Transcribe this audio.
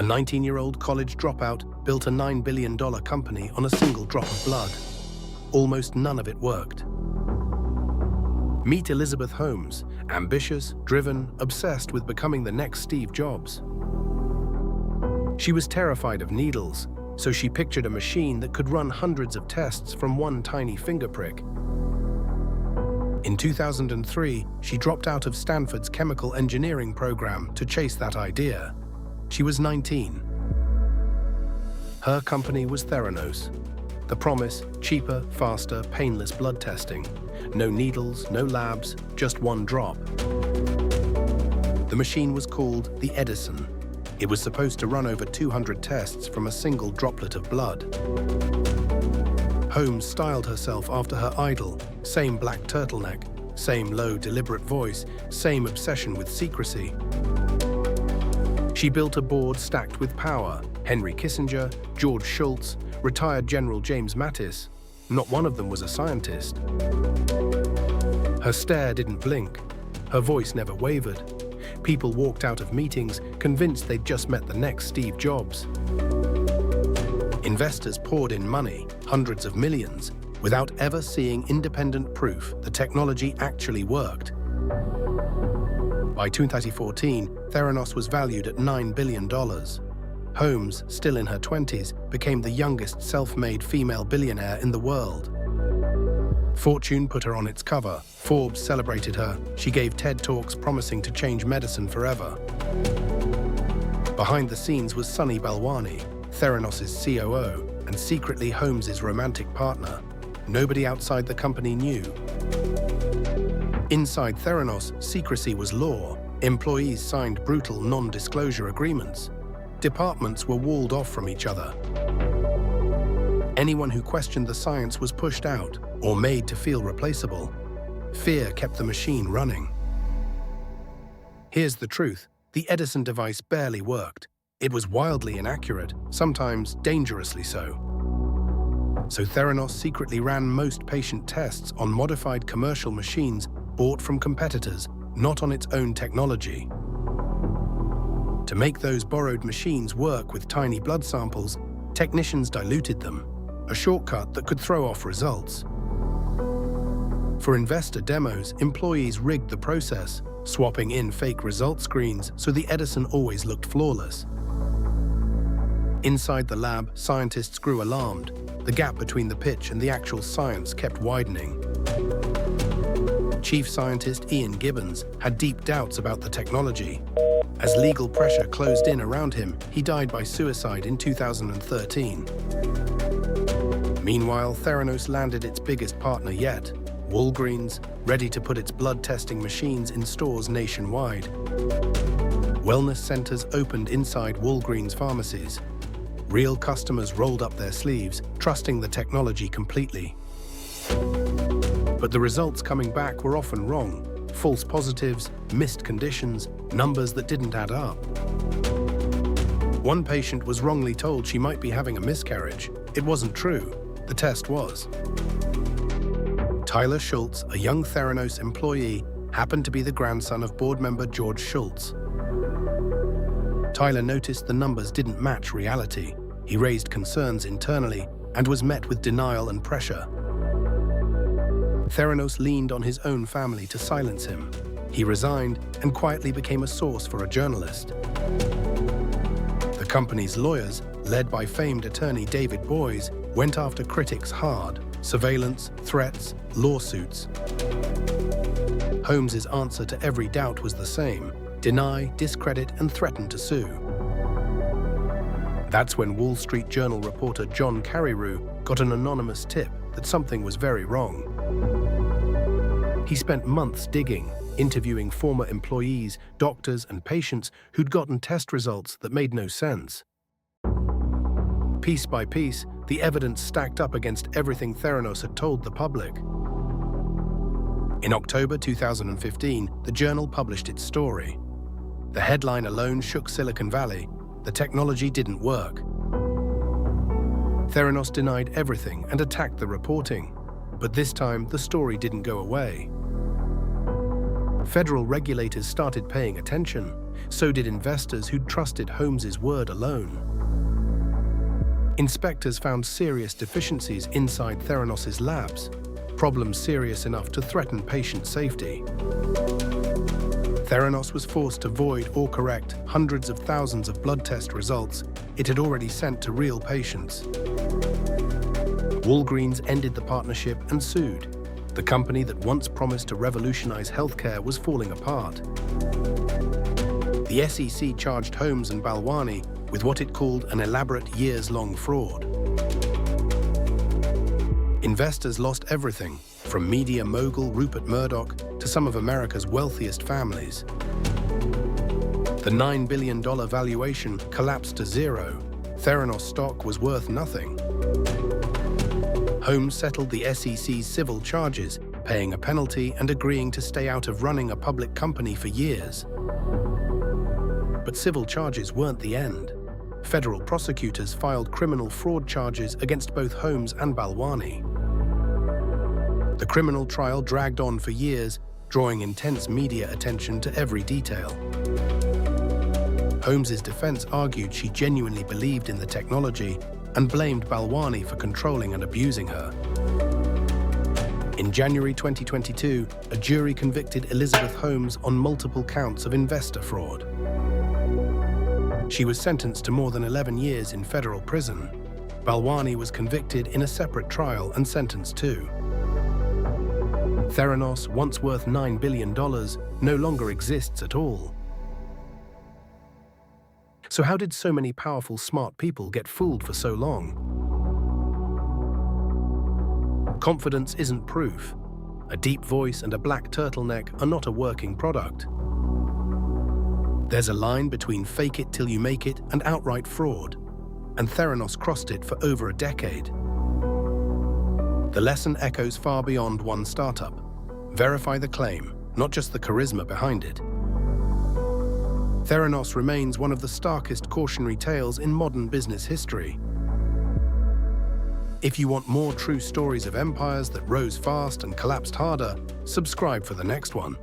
A 19-year-old college dropout built a $9 billion company on a single drop of blood. Almost none of it worked. Meet Elizabeth Holmes, ambitious, driven, obsessed with becoming the next Steve Jobs. She was terrified of needles, so she pictured a machine that could run hundreds of tests from one tiny finger prick. In 2003, she dropped out of Stanford's chemical engineering program to chase that idea. She was 19. Her company was Theranos. The promise: cheaper, faster, painless blood testing. No needles, no labs, just one drop. The machine was called the Edison. It was supposed to run over 200 tests from a single droplet of blood. Holmes styled herself after her idol: same black turtleneck, same low, deliberate voice, same obsession with secrecy. She built a board stacked with power: Henry Kissinger, George Shultz, retired General James Mattis. Not one of them was a scientist. Her stare didn't blink. Her voice never wavered. People walked out of meetings convinced they'd just met the next Steve Jobs. Investors poured in money, hundreds of millions, without ever seeing independent proof the technology actually worked. By 2014, Theranos was valued at $9 billion. Holmes, still in her 20s, became the youngest self-made female billionaire in the world. Fortune put her on its cover. Forbes celebrated her. She gave TED Talks promising to change medicine forever. Behind the scenes was Sunny Balwani, Theranos' COO, and secretly Holmes' romantic partner. Nobody outside the company knew. Inside Theranos, secrecy was law. Employees signed brutal non-disclosure agreements. Departments were walled off from each other. Anyone who questioned the science was pushed out or made to feel replaceable. Fear kept the machine running. Here's the truth: the Edison device barely worked. It was wildly inaccurate, sometimes dangerously so. So Theranos secretly ran most patient tests on modified commercial machines bought from competitors, not on its own technology. To make those borrowed machines work with tiny blood samples, technicians diluted them, a shortcut that could throw off results. For investor demos, employees rigged the process, swapping in fake result screens so the Edison always looked flawless. Inside the lab, scientists grew alarmed. The gap between the pitch and the actual science kept widening. Chief scientist Ian Gibbons had deep doubts about the technology. As legal pressure closed in around him, he died by suicide in 2013. Meanwhile, Theranos landed its biggest partner yet, Walgreens, ready to put its blood testing machines in stores nationwide. Wellness centers opened inside Walgreens pharmacies. Real customers rolled up their sleeves, trusting the technology completely. But the results coming back were often wrong. False positives, missed conditions, numbers that didn't add up. One patient was wrongly told she might be having a miscarriage. It wasn't true. The test was. Tyler Schultz, a young Theranos employee, happened to be the grandson of board member George Shultz. Tyler noticed the numbers didn't match reality. He raised concerns internally and was met with denial and pressure. Theranos leaned on his own family to silence him. He resigned and quietly became a source for a journalist. The company's lawyers, led by famed attorney David Boies, went after critics hard: surveillance, threats, lawsuits. Holmes' answer to every doubt was the same: deny, discredit, and threaten to sue. That's when Wall Street Journal reporter John Carreyrou got an anonymous tip that something was very wrong. He spent months digging, interviewing former employees, doctors, and patients who'd gotten test results that made no sense. Piece by piece, the evidence stacked up against everything Theranos had told the public. In October 2015, the Journal published its story. The headline alone shook Silicon Valley. The technology didn't work. Theranos denied everything and attacked the reporting. But this time, the story didn't go away. Federal regulators started paying attention. So did investors who'd trusted Holmes's word alone. Inspectors found serious deficiencies inside Theranos' labs, problems serious enough to threaten patient safety. Theranos was forced to void or correct hundreds of thousands of blood test results it had already sent to real patients. Walgreens ended the partnership and sued. The company that once promised to revolutionize healthcare was falling apart. The SEC charged Holmes and Balwani with what it called an elaborate years-long fraud. Investors lost everything, from media mogul Rupert Murdoch to some of America's wealthiest families. The $9 billion valuation collapsed to zero. Theranos stock was worth nothing. Holmes settled the SEC's civil charges, paying a penalty and agreeing to stay out of running a public company for years. But civil charges weren't the end. Federal prosecutors filed criminal fraud charges against both Holmes and Balwani. The criminal trial dragged on for years, drawing intense media attention to every detail. Holmes's defense argued she genuinely believed in the technology and blamed Balwani for controlling and abusing her. In January 2022, a jury convicted Elizabeth Holmes on multiple counts of investor fraud. She was sentenced to more than 11 years in federal prison. Balwani was convicted in a separate trial and sentenced too. Theranos, once worth $9 billion, no longer exists at all. So how did so many powerful, smart people get fooled for so long? Confidence isn't proof. A deep voice and a black turtleneck are not a working product. There's a line between fake it till you make it and outright fraud, and Theranos crossed it for over a decade. The lesson echoes far beyond one startup. Verify the claim, not just the charisma behind it. Theranos remains one of the starkest cautionary tales in modern business history. If you want more true stories of empires that rose fast and collapsed harder, subscribe for the next one.